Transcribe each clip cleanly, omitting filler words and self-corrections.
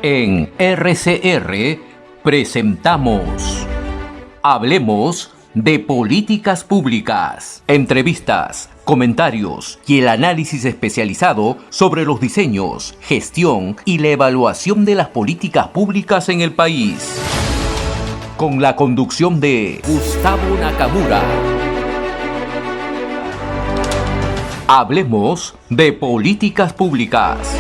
En RCR presentamos Hablemos de Políticas Públicas. Entrevistas, comentarios y el análisis especializado sobre los diseños, gestión y la evaluación de las políticas públicas en el país. Con la conducción de Gustavo Nakamura. Hablemos de Políticas Públicas.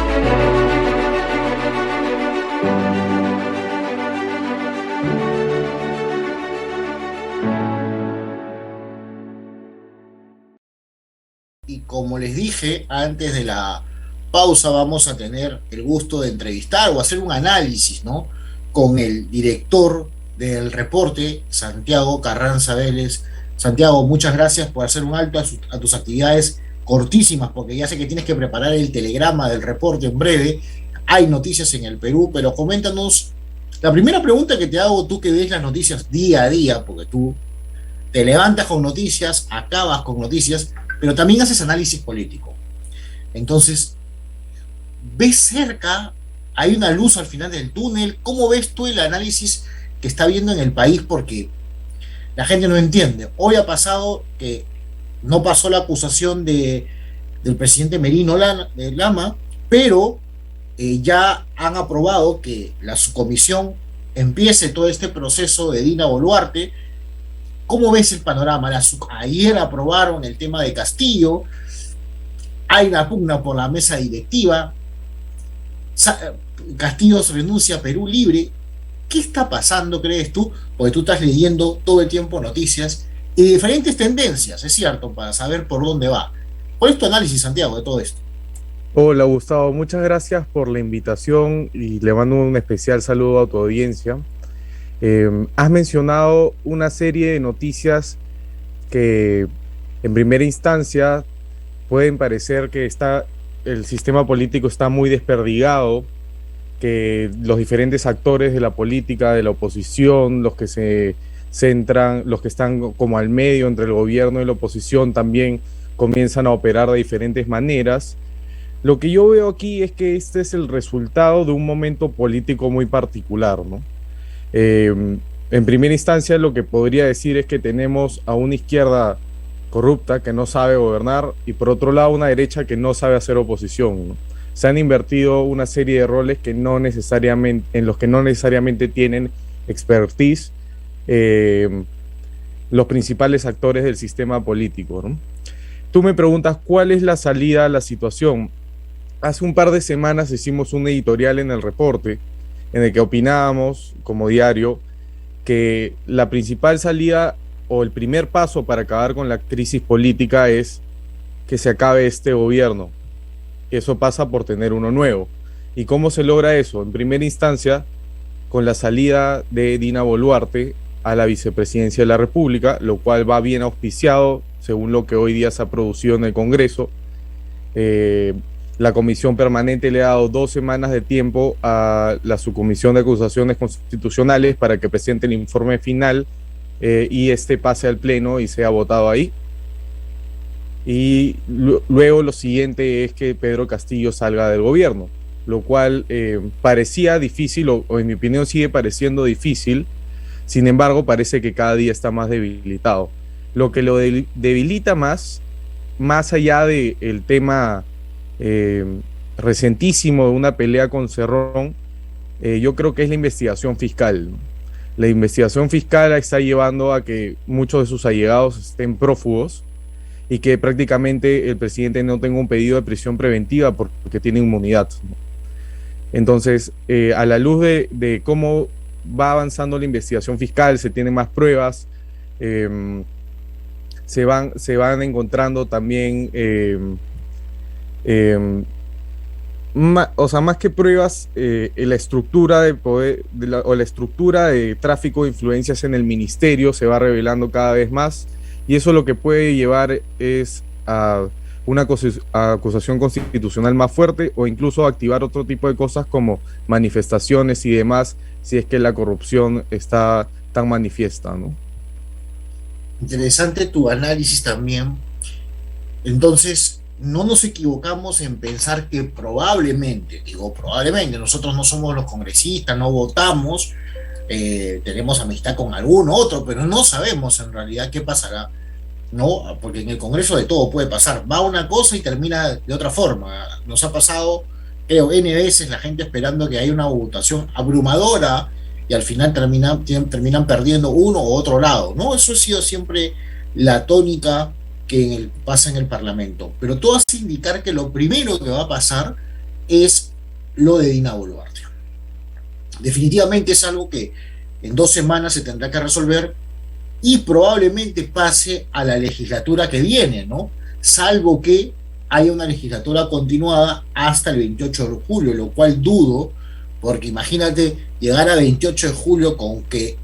Y como les dije antes de la pausa, vamos a tener el gusto de entrevistar o hacer un análisis, ¿no?, con el director del reporte, Santiago Carranza Vélez. Santiago, muchas gracias por hacer un alto a tus actividades cortísimas, porque ya sé que tienes que preparar el telegrama del reporte en breve. Hay noticias en el Perú, pero coméntanos. La primera pregunta que te hago, tú que ves las noticias día a día, porque tú te levantas con noticias, acabas con noticias, pero también haces análisis político. Entonces, ¿ves cerca? ¿Hay una luz al final del túnel? ¿Cómo ves tú el análisis que está viendo en el país? Porque la gente no entiende. Hoy ha pasado que no pasó la acusación del presidente Merino Lama, pero ya han aprobado que la subcomisión empiece todo este proceso de Dina Boluarte. ¿Cómo ves el panorama? Ayer aprobaron el tema de Castillo, hay una pugna por la mesa directiva, Castillo renuncia a Perú Libre. ¿Qué está pasando, crees tú? Porque tú estás leyendo todo el tiempo noticias y diferentes tendencias, es cierto, para saber por dónde va. ¿Cuál es tu análisis, Santiago, de todo esto? Hola Gustavo, muchas gracias por la invitación y le mando un especial saludo a tu audiencia. Has mencionado una serie de noticias que en primera instancia pueden parecer que el sistema político está muy desperdigado, que los diferentes actores de la política, de la oposición, los que se centran, los que están como al medio entre el gobierno y la oposición también comienzan a operar de diferentes maneras. Lo que yo veo aquí es que este es el resultado de un momento político muy particular, ¿no? En primera instancia, lo que podría decir es que tenemos a una izquierda corrupta que no sabe gobernar y por otro lado una derecha que no sabe hacer oposición, ¿no? Se han invertido una serie de roles en los que no necesariamente tienen expertise los principales actores del sistema político, ¿no? Tú me preguntas cuál es la salida a la situación. Hace un par de semanas hicimos un editorial en el reporte en el que opinábamos como diario que la principal salida o el primer paso para acabar con la crisis política es que se acabe este gobierno. Eso pasa por tener uno nuevo. ¿Y cómo se logra eso? En primera instancia, con la salida de Dina Boluarte a la vicepresidencia de la República, lo cual va bien auspiciado según lo que hoy día se ha producido en el Congreso. La comisión permanente le ha dado 2 semanas de tiempo a la subcomisión de acusaciones constitucionales para que presente el informe final y pase al pleno y sea votado ahí. Y luego lo siguiente es que Pedro Castillo salga del gobierno, lo cual parecía difícil, o en mi opinión sigue pareciendo difícil. Sin embargo, parece que cada día está más debilitado. Lo que lo debilita más allá del tema recentísimo de una pelea con Cerrón, yo creo que es la investigación fiscal, ¿no? La investigación fiscal está llevando a que muchos de sus allegados estén prófugos y que prácticamente el presidente no tenga un pedido de prisión preventiva porque tiene inmunidad, ¿no? Entonces, a la luz de cómo va avanzando la investigación fiscal, se tienen más pruebas, se van encontrando también más que pruebas, la estructura de poder o la estructura de tráfico de influencias en el ministerio se va revelando cada vez más, y eso lo que puede llevar es a una acusación constitucional más fuerte o incluso activar otro tipo de cosas como manifestaciones y demás, si es que la corrupción está tan manifiesta, ¿no? Interesante tu análisis también. Entonces, no nos equivocamos en pensar que probablemente, digo probablemente, nosotros no somos los congresistas, no votamos, tenemos amistad con alguno otro, pero no sabemos en realidad qué pasará, ¿no? Porque en el Congreso de todo puede pasar. Va una cosa y termina de otra forma. Nos ha pasado, creo, N veces la gente esperando que haya una votación abrumadora y al final terminan perdiendo uno u otro lado, ¿no? Eso ha sido siempre la tónica que pasa en el Parlamento. Pero todo hace indicar que lo primero que va a pasar es lo de Dina Boluarte. Definitivamente es algo que en 2 semanas se tendrá que resolver y probablemente pase a la legislatura que viene, ¿no? Salvo que haya una legislatura continuada hasta el 28 de julio, lo cual dudo, porque imagínate llegar a 28 de julio con que,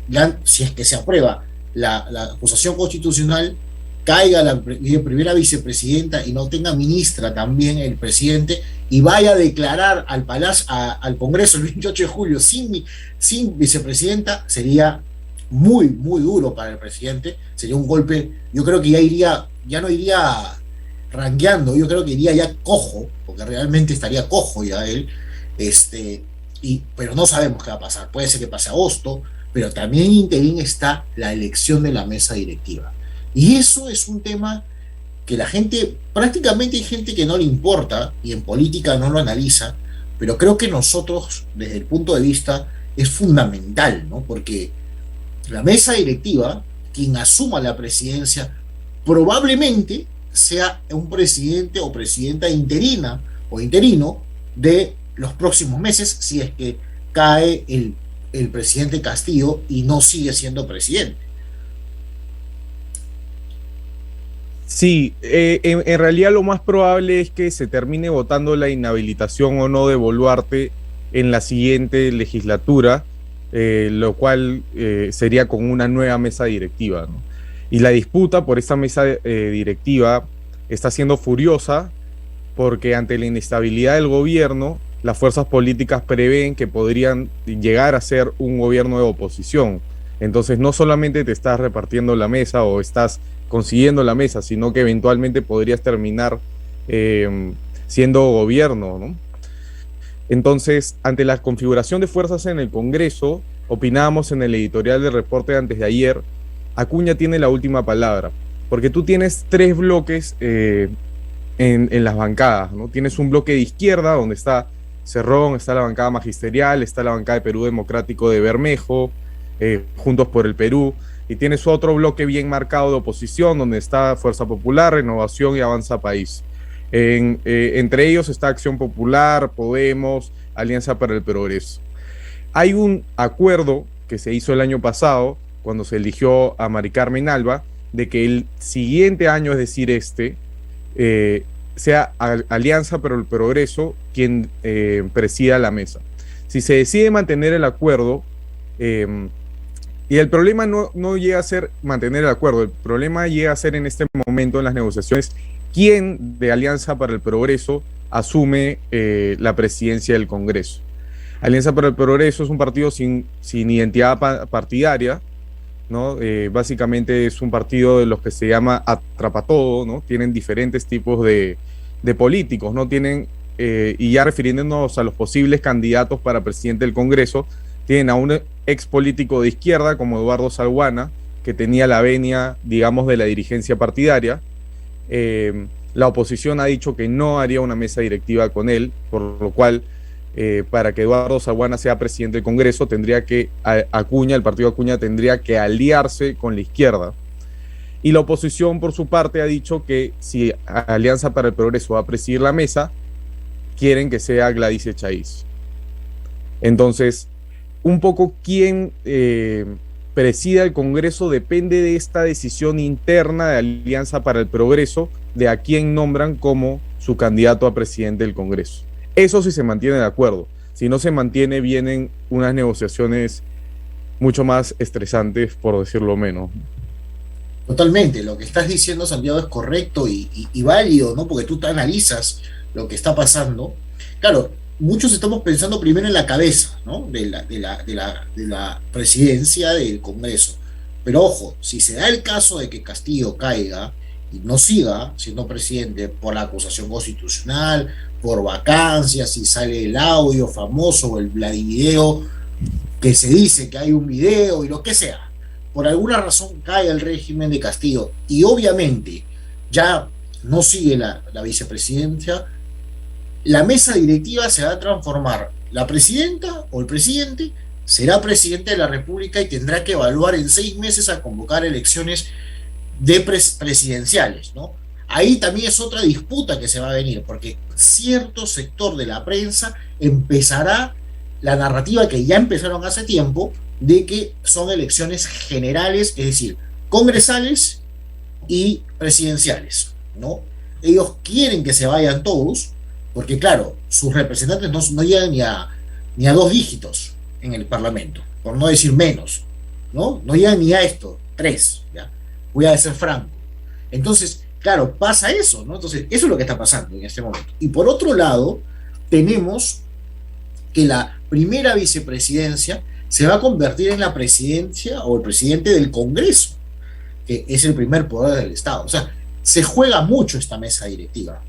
si es que se aprueba la acusación constitucional, caiga la primera vicepresidenta y no tenga ministra también el presidente y vaya a declarar al Palacio, al Congreso el 28 de julio sin vicepresidenta, sería muy, muy duro para el presidente, sería un golpe, yo creo que ya no iría ranqueando, yo creo que iría ya cojo, porque realmente estaría cojo ya él, pero no sabemos qué va a pasar, puede ser que pase agosto, pero también interín está la elección de la mesa directiva. Y eso es un tema que la gente, prácticamente hay gente que no le importa y en política no lo analiza, pero creo que nosotros, desde el punto de vista, es fundamental, ¿no? Porque la mesa directiva, quien asuma la presidencia, probablemente sea un presidente o presidenta interina o interino de los próximos meses, si es que cae el presidente Castillo y no sigue siendo presidente. Sí, en realidad lo más probable es que se termine votando la inhabilitación o no de Boluarte en la siguiente legislatura, lo cual sería con una nueva mesa directiva, ¿no? Y la disputa por esta mesa directiva está siendo furiosa porque ante la inestabilidad del gobierno, las fuerzas políticas prevén que podrían llegar a ser un gobierno de oposición. Entonces no solamente te estás repartiendo la mesa o estás consiguiendo la mesa, sino que eventualmente podrías terminar siendo gobierno, ¿no? Entonces, ante la configuración de fuerzas en el Congreso, opinábamos en el editorial del reporte de antes de ayer, Acuña tiene la última palabra, porque tú tienes 3 bloques en las bancadas, ¿no? Tienes un bloque de izquierda, donde está Cerrón, está la bancada magisterial, está la bancada de Perú Democrático de Bermejo, Juntos por el Perú, y tienes otro bloque bien marcado de oposición, donde está Fuerza Popular, Renovación y Avanza País. Entre ellos está Acción Popular, Podemos, Alianza para el Progreso. Hay un acuerdo que se hizo el año pasado, cuando se eligió a Mari Carmen Alba, de que el siguiente año, es decir, sea Alianza para el Progreso quien presida la mesa. Si se decide mantener el acuerdo, y el problema no llega a ser mantener el acuerdo, el problema llega a ser en este momento en las negociaciones quién de Alianza para el Progreso asume la presidencia del Congreso. Alianza para el Progreso es un partido sin identidad partidaria, ¿no? Básicamente es un partido de los que se llama atrapatodo, ¿no? Tienen diferentes tipos de políticos, ¿no? Tienen, y ya refiriéndonos a los posibles candidatos para presidente del Congreso, tienen a un ex político de izquierda como Eduardo Salguana, que tenía la venia, digamos, de la dirigencia partidaria. La oposición ha dicho que no haría una mesa directiva con él, por lo cual para que Eduardo Salguana sea presidente del Congreso tendría que Acuña, el partido Acuña tendría que aliarse con la izquierda. Y la oposición, por su parte, ha dicho que si Alianza para el Progreso va a presidir la mesa, quieren que sea Gladys Echaíz. Entonces, un poco quién presida el Congreso depende de esta decisión interna de Alianza para el Progreso, de a quién nombran como su candidato a presidente del Congreso. Eso sí se mantiene de acuerdo. Si no se mantiene, vienen unas negociaciones mucho más estresantes, por decirlo menos. Totalmente, lo que estás diciendo, Santiago, es correcto y válido, ¿no? Porque tú te analizas lo que está pasando. Claro, muchos estamos pensando primero en la cabeza, ¿no? de la presidencia del Congreso. Pero ojo, si se da el caso de que Castillo caiga y no siga siendo presidente por la acusación constitucional, por vacancias, si sale el audio famoso o el Vladivideo, que se dice que hay un video y lo que sea, por alguna razón cae el régimen de Castillo y obviamente ya no sigue la vicepresidencia, la mesa directiva se va a transformar. La presidenta o el presidente será presidente de la República y tendrá que evaluar en 6 meses a convocar elecciones de presidenciales, ¿no? Ahí también es otra disputa que se va a venir, porque cierto sector de la prensa empezará la narrativa que ya empezaron hace tiempo, de que son elecciones generales, es decir, congresales y presidenciales, ¿no? Ellos quieren que se vayan todos, porque claro, sus representantes no llegan ni a 2 dígitos en el Parlamento, por no decir menos, ¿no? No llegan ni a esto, 3, ¿ya? Voy a ser franco. Entonces, claro, pasa eso, ¿no? Entonces, eso es lo que está pasando en este momento. Y por otro lado, tenemos que la primera vicepresidencia se va a convertir en la presidencia o el presidente del Congreso, que es el primer poder del Estado. O sea, se juega mucho esta mesa directiva.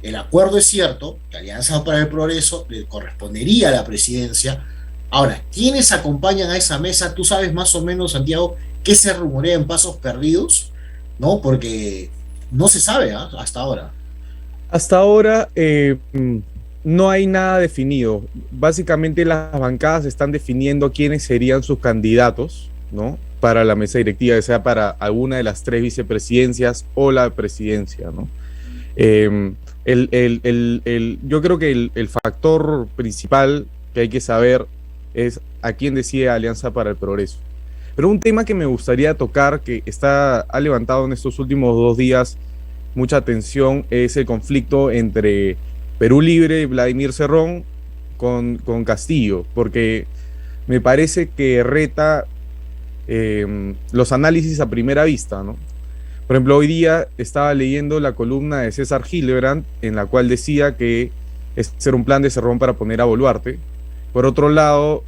El acuerdo es cierto, que Alianza para el Progreso le correspondería a la presidencia. Ahora, ¿quiénes acompañan a esa mesa? Tú sabes más o menos, Santiago, qué se rumorea en pasos perdidos, ¿no? Porque no se sabe, ¿eh? Hasta ahora. Hasta ahora no hay nada definido. Básicamente las bancadas están definiendo quiénes serían sus candidatos, ¿no? Para la mesa directiva, ya sea para alguna de las 3 vicepresidencias o la presidencia, ¿no? Yo creo que el factor principal que hay que saber es a quién decide Alianza para el Progreso. Pero un tema que me gustaría tocar, que ha levantado en estos últimos 2 días mucha atención, es el conflicto entre Perú Libre y Vladimir Cerrón con Castillo, porque me parece que reta los análisis a primera vista, ¿no? Por ejemplo, hoy día estaba leyendo la columna de César Hildebrand, en la cual decía que ese era un plan de Cerrón para poner a Boluarte. Por otro lado,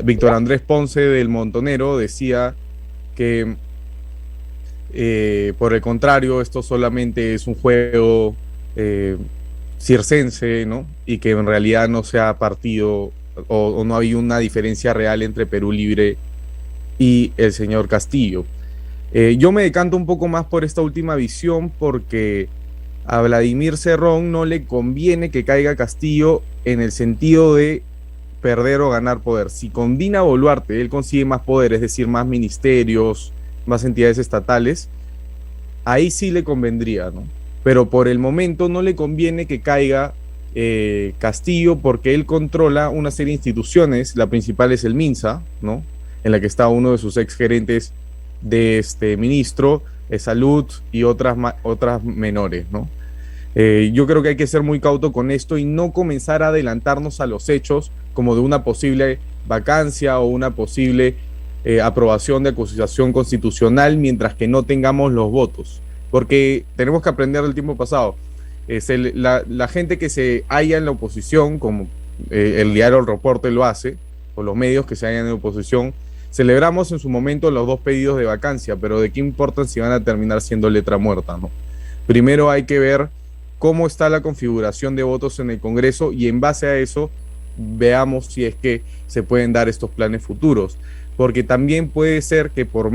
Víctor Andrés Ponce del Montonero decía que por el contrario, esto solamente es un juego circense, ¿no? Y que en realidad no se ha partido o no había una diferencia real entre Perú Libre y el señor Castillo. Yo me decanto un poco más por esta última visión, porque a Vladimir Cerrón no le conviene que caiga Castillo en el sentido de perder o ganar poder. Si combina Boluarte, él consigue más poder, es decir, más ministerios, más entidades estatales, ahí sí le convendría, ¿no? Pero por el momento no le conviene que caiga Castillo, porque él controla una serie de instituciones. La principal es el MINSA, ¿no? En la que está uno de sus ex gerentes de ministro de salud y otras menores, ¿no? Yo creo que hay que ser muy cauto con esto y no comenzar a adelantarnos a los hechos como de una posible vacancia o una posible aprobación de acusación constitucional mientras que no tengamos los votos, porque tenemos que aprender del tiempo pasado. La gente que se halla en la oposición, como el diario El Reporte lo hace, o los medios que se hallan en la oposición, celebramos en su momento los 2 pedidos de vacancia, pero ¿de qué importan si van a terminar siendo letra muerta, ¿no? Primero hay que ver cómo está la configuración de votos en el Congreso y en base a eso veamos si es que se pueden dar estos planes futuros, porque también puede ser que por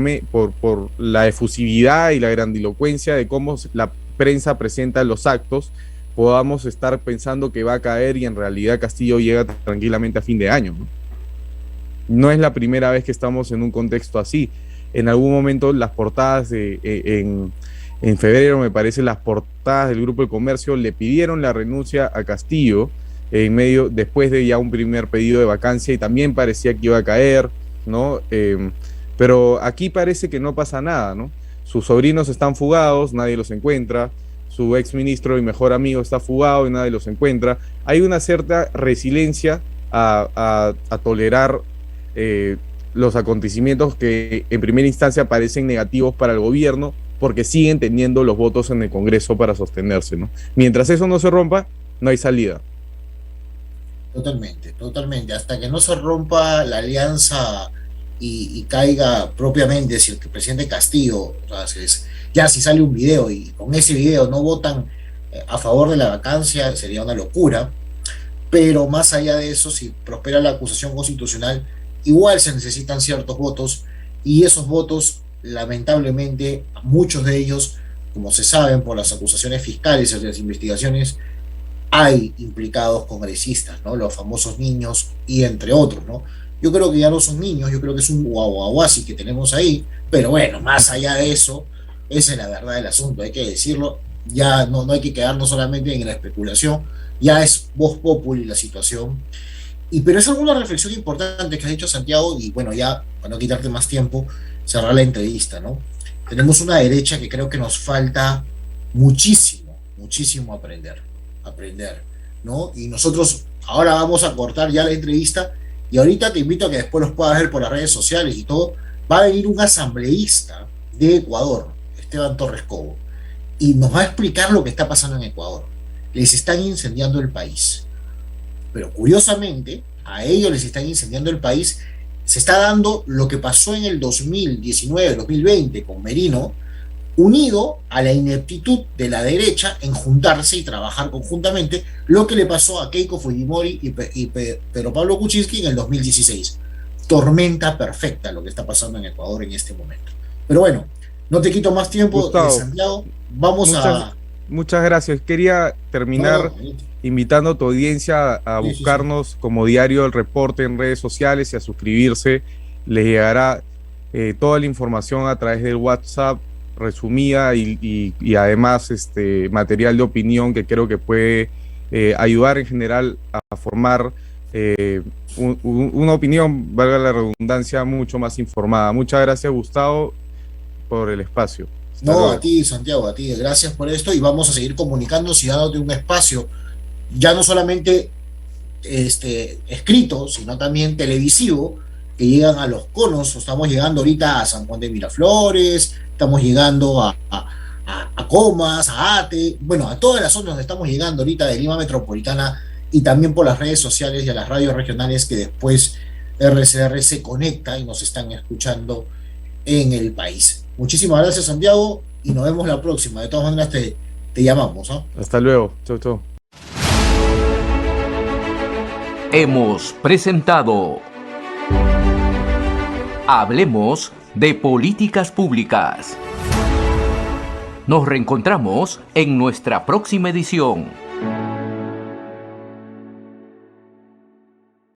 la efusividad y la grandilocuencia de cómo la prensa presenta los actos, podamos estar pensando que va a caer y en realidad Castillo llega tranquilamente a fin de año, ¿no? No es la primera vez que estamos en un contexto así. En algún momento las portadas en febrero, me parece, las portadas del Grupo de Comercio le pidieron la renuncia a Castillo después de ya un primer pedido de vacancia, y también parecía que iba a caer, ¿no? Pero aquí parece que no pasa nada, ¿no? Sus sobrinos están fugados, nadie los encuentra. Su ex ministro y mejor amigo está fugado y nadie los encuentra. Hay una cierta resiliencia a tolerar los acontecimientos que en primera instancia parecen negativos para el gobierno, porque siguen teniendo los votos en el Congreso para sostenerse, ¿no? Mientras eso no se rompa, no hay salida. Totalmente, totalmente. Hasta que no se rompa la alianza y caiga propiamente si el presidente Castillo, o sea, ya si sale un video y con ese video no votan a favor de la vacancia, sería una locura. Pero más allá de eso, si prospera la acusación constitucional, igual se necesitan ciertos votos, y esos votos, lamentablemente, muchos de ellos, como se saben por las acusaciones fiscales y las investigaciones, hay implicados congresistas, ¿no? Los famosos niños y entre otros, ¿no? Yo creo que ya no son niños, yo creo que es un guaguaguasi que tenemos ahí, pero bueno, más allá de eso, esa es la verdad del asunto, hay que decirlo, ya no hay que quedarnos solamente en la especulación, ya es vox populi la situación. Pero es alguna reflexión importante que has dicho, Santiago, y bueno, ya para no quitarte más tiempo, cerrar la entrevista, ¿no? Tenemos una derecha que creo que nos falta muchísimo, muchísimo aprender, ¿no? Y nosotros ahora vamos a cortar ya la entrevista, y ahorita te invito a que después los puedas ver por las redes sociales y todo. Va a venir un asambleísta de Ecuador, Esteban Torres Cobo, y nos va a explicar lo que está pasando en Ecuador. Les están incendiando el país, pero curiosamente a ellos les están incendiando el país. Se está dando lo que pasó en el 2019, 2020 con Merino, unido a la ineptitud de la derecha en juntarse y trabajar conjuntamente, lo que le pasó a Keiko Fujimori y Pedro Pablo Kuczynski en el 2016. Tormenta perfecta lo que está pasando en Ecuador en este momento. Pero bueno, no te quito más tiempo, Gustavo, Santiago. Vamos muchas gracias. Quería terminar invitando a tu audiencia a buscarnos como Diario El Reporte en redes sociales y a suscribirse. Les llegará toda la información a través del WhatsApp resumida y además material de opinión que creo que puede ayudar en general a formar una opinión, valga la redundancia, mucho más informada. Muchas gracias, Gustavo, por el espacio. No, a ti, Santiago, a ti, gracias por esto, y vamos a seguir comunicándonos y dándote un espacio, ya no solamente escrito, sino también televisivo, que llegan a los conos. Estamos llegando ahorita a San Juan de Miraflores, estamos llegando a Comas, a Ate, bueno, a todas las zonas donde estamos llegando ahorita de Lima Metropolitana, y también por las redes sociales y a las radios regionales que después RCR se conecta y nos están escuchando en el país. Muchísimas gracias, Santiago, y nos vemos la próxima. De todas maneras te llamamos, ¿no? Hasta luego. Chau, chau. Hemos presentado Hablemos de Políticas Públicas. Nos reencontramos en nuestra próxima edición.